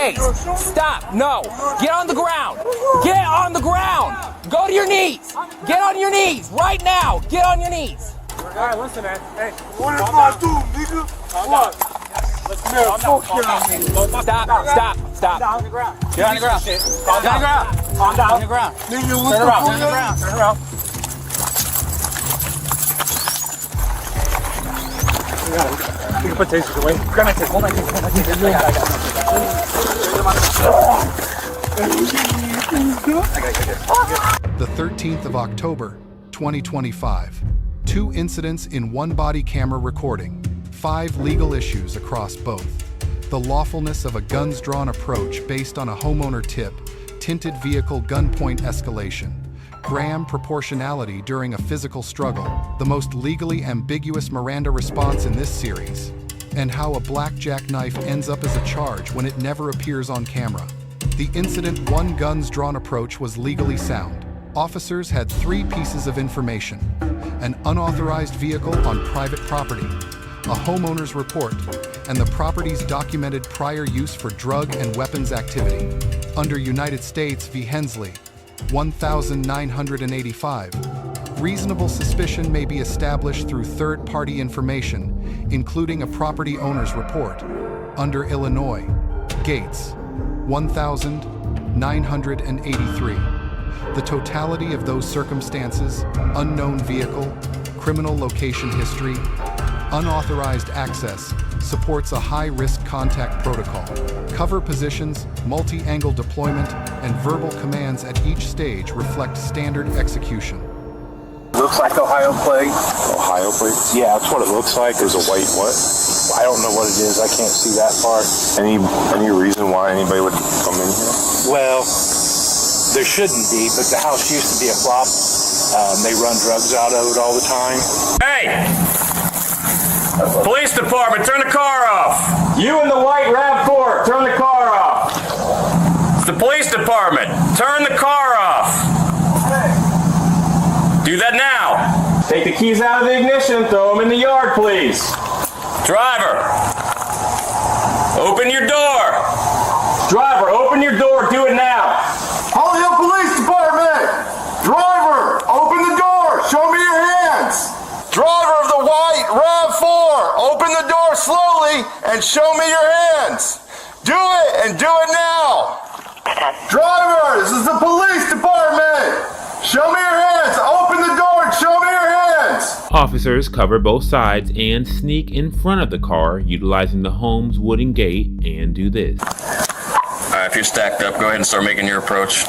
Hey, stop. No. Get on the ground. Get on the ground. Go to your knees. Get on your knees right now. Get on your knees. All right, listen, man. Hey, What if I do, nigga? What? Man, fuck you. Stop. on the ground. Get on the ground. Calm down. Calm down. On the ground. Nigga, what Turn the around. fuck? Turn around. Turn around. You can put tasers away. Grab my taser. Hold my taser. Hold my taser. I got it. The 13th of October, 2025. 2 incidents in one body camera recording. 5 legal issues across both. The lawfulness of a guns-drawn approach based on a homeowner tip. Tinted vehicle gunpoint escalation. Graham proportionality during a physical struggle. The most legally ambiguous Miranda response in this series. And how a blackjack knife ends up as a charge when it never appears on camera. The incident one guns-drawn approach was legally sound. Officers had 3 pieces of information: an unauthorized vehicle on private property, a homeowner's report, and the property's documented prior use for drug and weapons activity. Under United States v. Hensley, 1985, reasonable suspicion may be established through third-party information, including a property owner's report. Under Illinois, Gates, 1983. The totality of those circumstances, unknown vehicle, criminal location history, unauthorized access, supports a high-risk contact protocol. Cover positions, multi-angle deployment, and verbal commands at each stage reflect standard execution. Looks like Ohio plate. Ohio plate? Yeah, that's what it looks like. There's a white what? I don't know what it is. I can't see that far. Any reason why anybody would come in here? Well, there shouldn't be, but the house used to be a flop. They run drugs out of it all the time. Hey! Police department, turn the car off! You in the white RAV4, turn the car off. It's the police department, turn the car off! Do that now! Take the keys out of the ignition, throw them in the yard, please. Driver! Open your door! Driver, open your door, do it now. Hollywood Police Department! Driver, open the door! Show me your hands! Driver of the white RAV4, open the door slowly and show me your hands! Do it and do it now! Driver, this is the police department! Show me your hands! Open the door and show me your hands! Officers cover both sides and sneak in front of the car, utilizing the home's wooden gate, and do this. Alright, if you're stacked up, go ahead and start making your approach.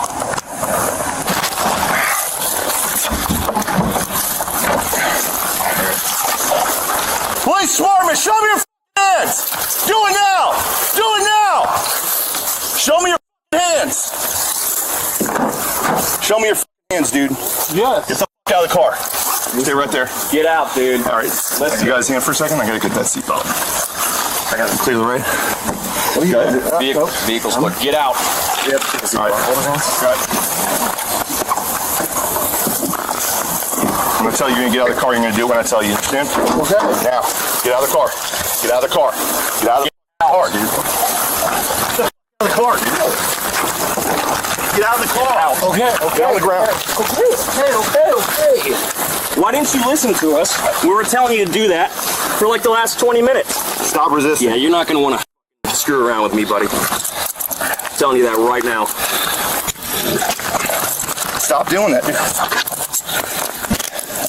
Police department, show me your hands! Do it now! Do it now! Show me your hands! Show me your hands, dude. Yes. Get the out of the car. Stay right there. Get out, dude. All right. You guys hand for a second? I gotta get that seatbelt. I gotta clear the right. What do you got? Vehicle's clear. Get out. Yep. All right. Hold on. Got it. I'm gonna tell you, you're gonna get out of the car. You're gonna do it when I tell you. Understand? Okay. Now, get out of the car. Get out of the car. Get out of the car, dude. Get out of the car, dude. Get out of the car. Okay. Get on the ground. Okay. Why didn't you listen to us? We were telling you to do that for like the last 20 minutes. Stop resisting. Yeah, you're not going to want to screw around with me, buddy. I'm telling you that right now. Stop doing that, dude.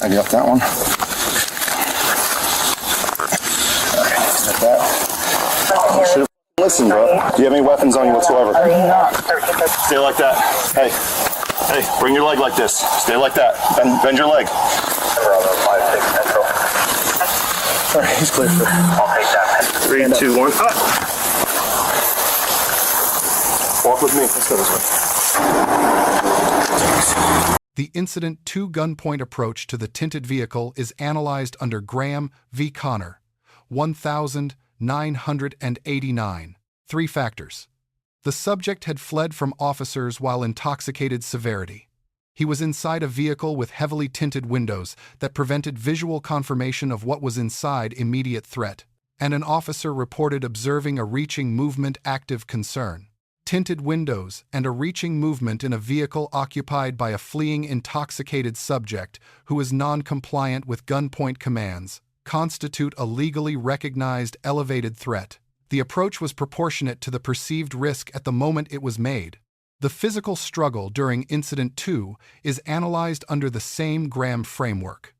I got that one. Like that. You should have listened, bro. Do you have any weapons on you whatsoever? Stay like that. Hey, bring your leg like this. Stay like that. Bend your leg. All right, he's clear. I'll take that. 3, 2, 1. Walk with me. Let's go this way. The Incident 2 gunpoint approach to the tinted vehicle is analyzed under Graham v. Connor, 1989. 3 factors. The subject had fled from officers while intoxicated severity. He was inside a vehicle with heavily tinted windows that prevented visual confirmation of what was inside immediate threat, and an officer reported observing a reaching movement active concern. tinted windows, and a reaching movement in a vehicle occupied by a fleeing intoxicated subject who is non-compliant with gunpoint commands constitute a legally recognized elevated threat. The approach was proportionate to the perceived risk at the moment it was made. The physical struggle during Incident 2 is analyzed under the same Graham framework.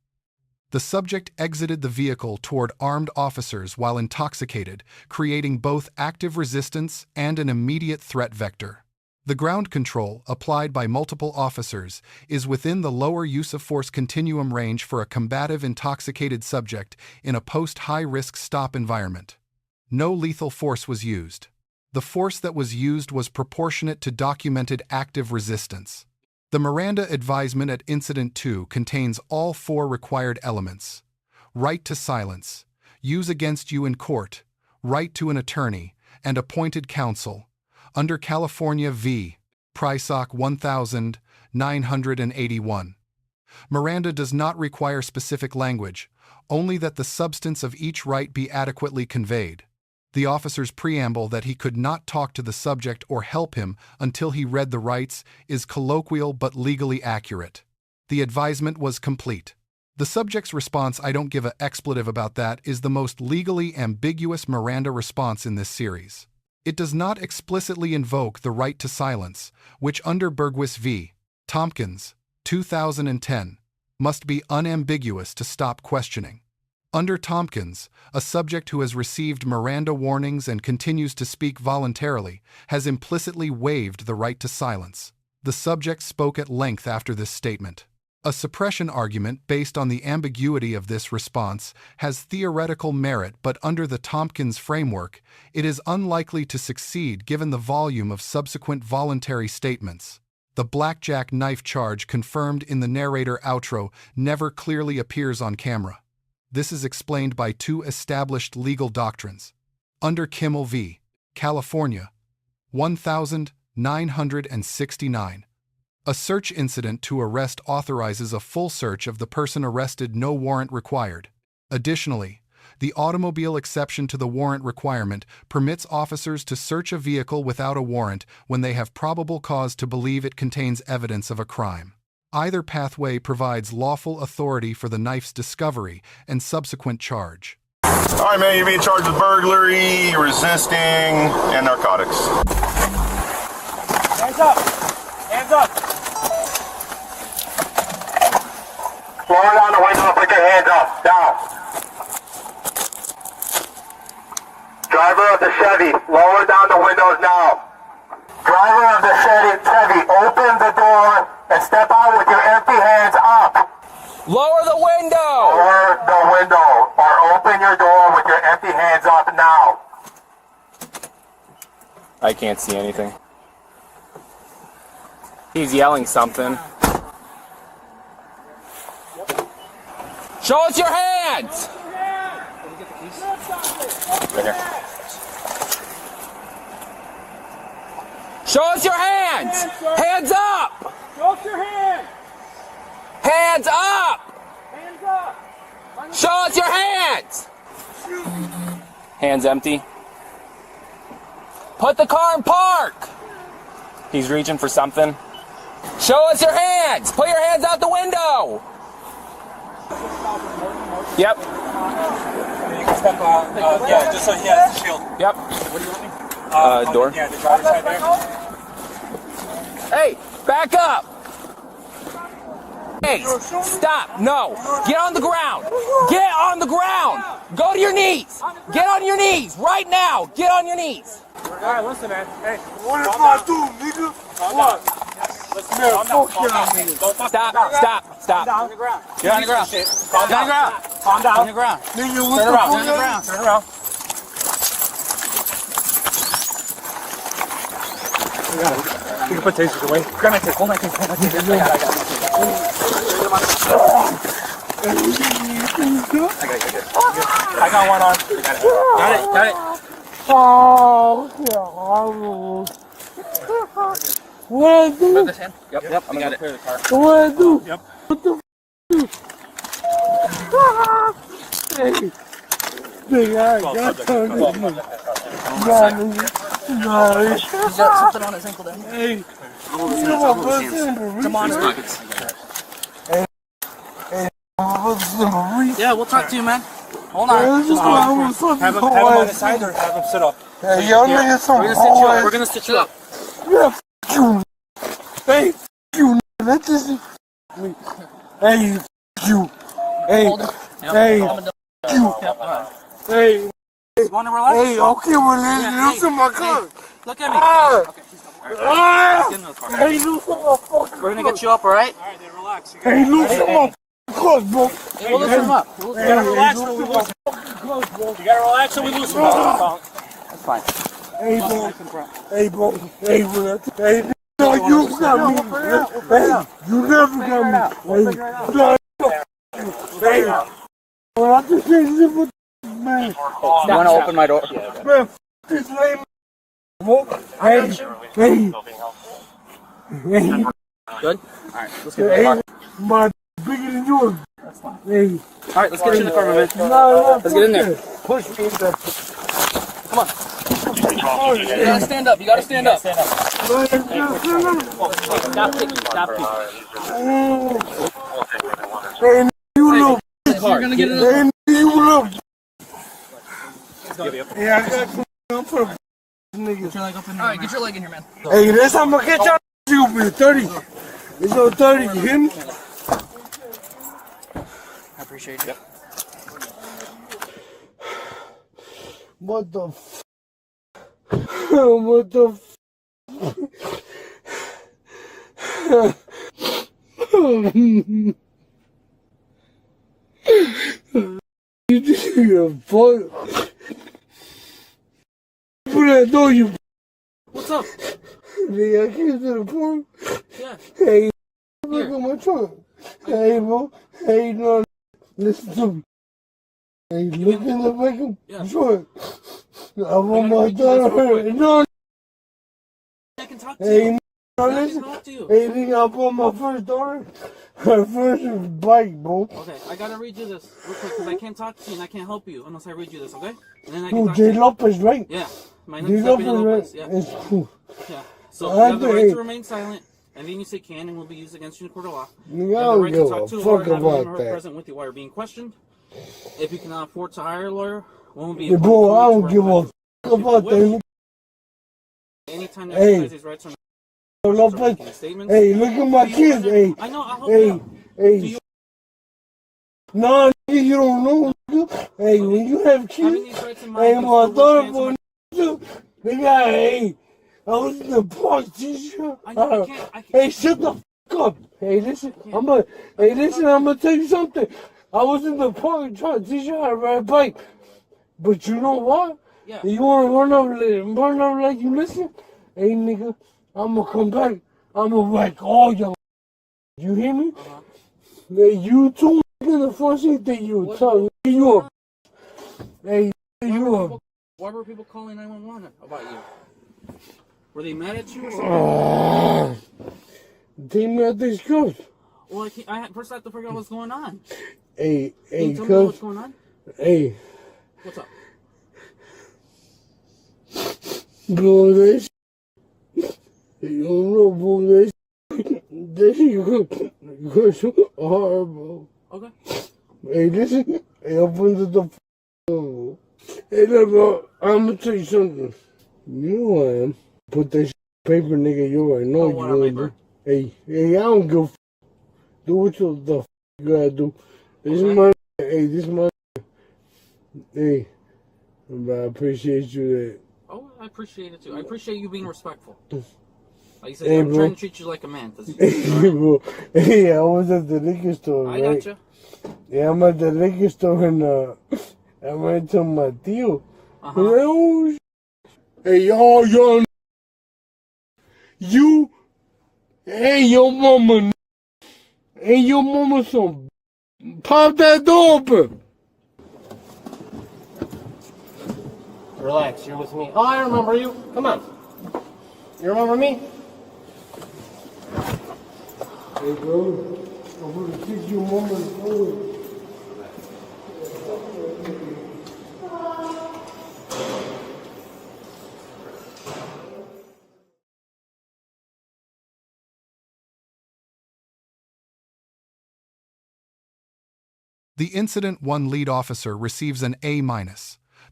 The subject exited the vehicle toward armed officers while intoxicated, creating both active resistance and an immediate threat vector. The ground control, applied by multiple officers, is within the lower use of force continuum range for a combative intoxicated subject in a post-high-risk stop environment. No lethal force was used. The force that was used was proportionate to documented active resistance. The Miranda advisement at Incident 2 contains all 4 required elements: right to silence, use against you in court, right to an attorney, and appointed counsel. Under California v. Prysock 1981. Miranda does not require specific language, only that the substance of each right be adequately conveyed. The officer's preamble that he could not talk to the subject or help him until he read the rights is colloquial but legally accurate. The advisement was complete. The subject's response, "I don't give an expletive about that," is the most legally ambiguous Miranda response in this series. It does not explicitly invoke the right to silence, which under Berghuis v. Thompkins, 2010, must be unambiguous to stop questioning. Under Thompkins, a subject who has received Miranda warnings and continues to speak voluntarily has implicitly waived the right to silence. The subject spoke at length after this statement. A suppression argument based on the ambiguity of this response has theoretical merit, but under the Thompkins framework, it is unlikely to succeed given the volume of subsequent voluntary statements. The blackjack knife charge confirmed in the narrator outro never clearly appears on camera. This is explained by 2 established legal doctrines. Under Chimel v. California, 1969, a search incident to arrest authorizes a full search of the person arrested, no warrant required. Additionally, the automobile exception to the warrant requirement permits officers to search a vehicle without a warrant when they have probable cause to believe it contains evidence of a crime. Either pathway provides lawful authority for the knife's discovery and subsequent charge. All right, man, you're being charged with burglary, resisting, and narcotics. Hands up! Hands up! Lower down the window, put your hands up, down. Driver of the Chevy, lower down the windows now. Driver of the Chevy, open the door and step out with your empty hands up. Lower the window! Lower the window, or open your door with your empty hands up now. I can't see anything. He's yelling something. Show us your hands! Right here. Show us your hands! Hands up! Show us your hands! Hands up! Hands up! Show us your hands! Hands empty. Put the car in park! He's reaching for something. Show us your hands! Put your hands out the window! Yep. You can step yeah, just so he has the shield. Yep. What do you want me? Door. Yeah, the driver's side there. Hey, back up! Hey, stop! No! Get on the ground! Get on the ground! Go to your knees! Get on your knees! Right now! Get on your knees! Alright, listen, man. Hey, What if I do, nigga? What? listen, calm down, calm down. Don't fuck Stop! down. Stop! Stop! Down on the ground. Get on the ground. Calm down. Calm down. On the ground. Nigga, what Turn the around. fuck? Turn around. Turn around. We can put tasers away. Grab my taser. Hold my taser. Hold my taser. I got I got one on. Got it. Move this hand. Yep. I'm gonna clear the car. Yep. He's got something on his ankle there. Hey. Come on, yeah, we'll talk to you, man. Hold on. Just have him on his side or have him sit up? Hey, y'all niggas some boys. We're gonna sit you up. Yeah, you. Hey, you. Let this. Hey, you. Hey, hey, you. Hey. You wanna relax? Hey, okay, well, listen my car. Look at me. Okay, she's okay. Hey, loosen my fucking. We're gonna get you up, alright? Alright, then relax. Hey, loosen my clothes, bro. We'll loosen him up. You gotta relax till we loosen clothes, bro. You gotta relax till we loosen up. That's fine. Hey, bro. Hey, bro. Hey, bro. Hey, no, you got me. Hey, you never got me. Hey, well, I just say this with man. You wanna open my door? Man, this lame. Hey, hey. Hey. Good? Alright, let's get in the car. My bigger than yours. That's fine. Hey. Alright, let's get in the car, man. No, let's get in there. Push me in there. Come on. You gotta stand up. You gotta stand up. Stand up. Stop kicking. Stop kicking. Hey, you little. You're gonna get it. Hey, you little. Yeah, I got some for niggas. Get your leg up in here. Alright, get your leg in here, man. Hey, that's how I'm gonna get y'all. You be 30. It's on 30. You hear me? I appreciate you. What the f? What the f? You just a fuck. Put that door, you. What's up? Nigga, I came to the park. Yeah. Hey, look at my truck. Hey, bro. Hey, no. Listen to me. Hey, look in the back of the truck. I want my daughter. No. I can talk to you. Hey, no, listen. Hey, nigga, I bought my first daughter. Her first bike, bro. Okay, I gotta read you this real quick because I can't talk to you and I can't help you unless I read you this, okay? And then I can Cool, talk J. to you. Lopez, right? Yeah. My J. name's Lopez, yeah. it's cool. Yeah. So you have the right to remain silent. Anything you say can and will be used against you in a court of law. You have the right to talk to a lawyer, have him or her present with you while you're being questioned. If you cannot afford to hire a lawyer, one will be. Hey, bro, I don't give a fuck about that. Anytime that exercise these rights or Lopez. Hey, look at my kids. Hey, I know. I'll help you. Hey. No, nigga, you don't know. Hey, when you have kids, hey, my daughter, boy, nigga, hey, I was in the park, teacher. Hey, shut the fuck up. Hey, listen, I'm gonna tell you something. I was in the park trying to teach you how to ride a bike. But you know what? Yeah. You wanna run over like you listen? Hey, nigga, I'm gonna come back. I'm gonna whack all y'all. You hear me? Hey, you too in the front seat that you talk. You up. Hey, you up. Why were people calling 911 about you? Were they mad at you or something? They mad at these girls. Well, first I have to figure out what's going on. Hey, Can you tell me what's going on? Hey. What's up? Bro, this. You don't know, bro, this. This you go so hard, bro. Okay. Hey, listen. Hey, open the door. Hey, look, bro. I'm gonna tell you something. You know who I am. Put that paper, nigga. You already know what you doing. Hey, I don't give a f. Do what the f you gotta do. This is my. Hey, this is my. Hey, but I appreciate you that. Oh, I appreciate it too. I appreciate you being respectful. Like you said, hey, I'm trying to treat you like a man. Hey, bro. Hey, I was at the liquor store, right? I gotcha. Yeah, I'm at the liquor store and I went to my tío. Oh, hey, y'all, you, hey, your mama, some, pop that door open. Relax, you're with me. Oh, I remember you. Come on. You remember me? Hey, bro, I'm gonna kick your mama in the door. The Incident 1 lead officer receives an A-.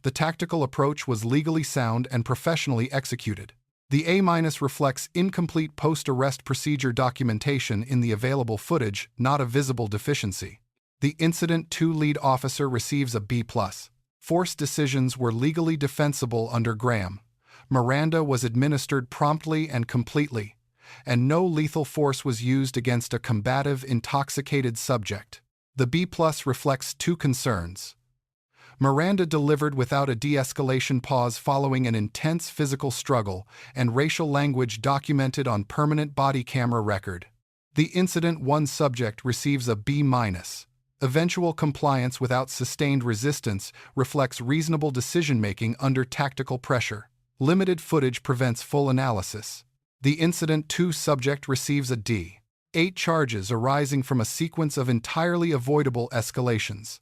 The tactical approach was legally sound and professionally executed. The A- reflects incomplete post-arrest procedure documentation in the available footage, not a visible deficiency. The Incident 2 lead officer receives a B+. Force decisions were legally defensible under Graham. Miranda was administered promptly and completely, and no lethal force was used against a combative, intoxicated subject. The B+ reflects two concerns. Miranda delivered without a de-escalation pause following an intense physical struggle, and racial language documented on permanent body camera record. The Incident 1 subject receives a B-. Eventual compliance without sustained resistance reflects reasonable decision-making under tactical pressure. Limited footage prevents full analysis. The Incident 2 subject receives a D. 8 charges arising from a sequence of entirely avoidable escalations: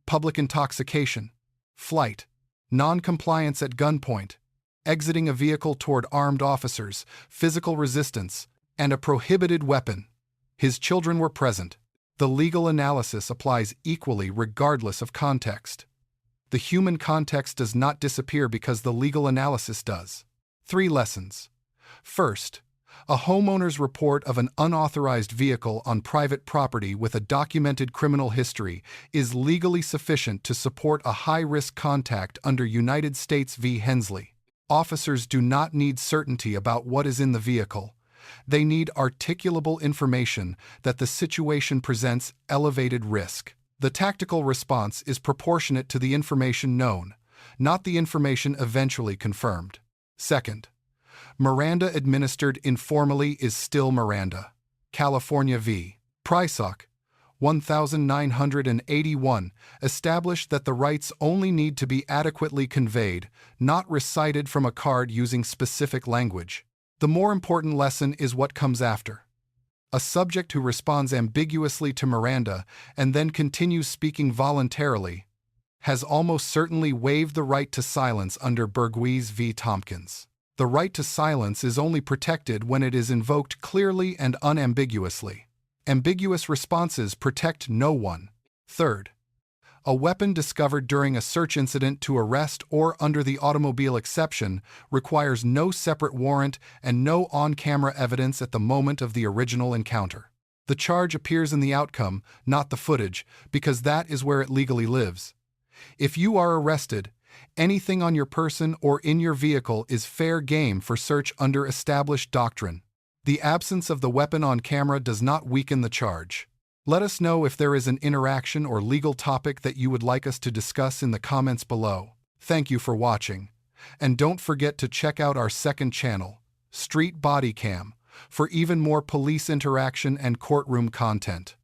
public intoxication, flight, non-compliance at gunpoint, exiting a vehicle toward armed officers, physical resistance, and a prohibited weapon. His children were present. The legal analysis applies equally regardless of context. The human context does not disappear because the legal analysis does. 3 lessons. First, a homeowner's report of an unauthorized vehicle on private property with a documented criminal history is legally sufficient to support a high-risk contact under United States v. Hensley. Officers do not need certainty about what is in the vehicle. They need articulable information that the situation presents elevated risk. The tactical response is proportionate to the information known, not the information eventually confirmed. Second, Miranda administered informally is still Miranda. California v. Prysock, 1981, established that the rights only need to be adequately conveyed, not recited from a card using specific language. The more important lesson is what comes after. A subject who responds ambiguously to Miranda and then continues speaking voluntarily has almost certainly waived the right to silence under Berghuis v. Thompkins. The right to silence is only protected when it is invoked clearly and unambiguously. Ambiguous responses protect no one. Third, a weapon discovered during a search incident to arrest or under the automobile exception requires no separate warrant and no on-camera evidence at the moment of the original encounter. The charge appears in the outcome, not the footage, because that is where it legally lives. If you are arrested, anything on your person or in your vehicle is fair game for search under established doctrine. The absence of the weapon on camera does not weaken the charge. Let us know if there is an interaction or legal topic that you would like us to discuss in the comments below. Thank you for watching. And don't forget to check out our second channel, Street Bodycam, for even more police interaction and courtroom content.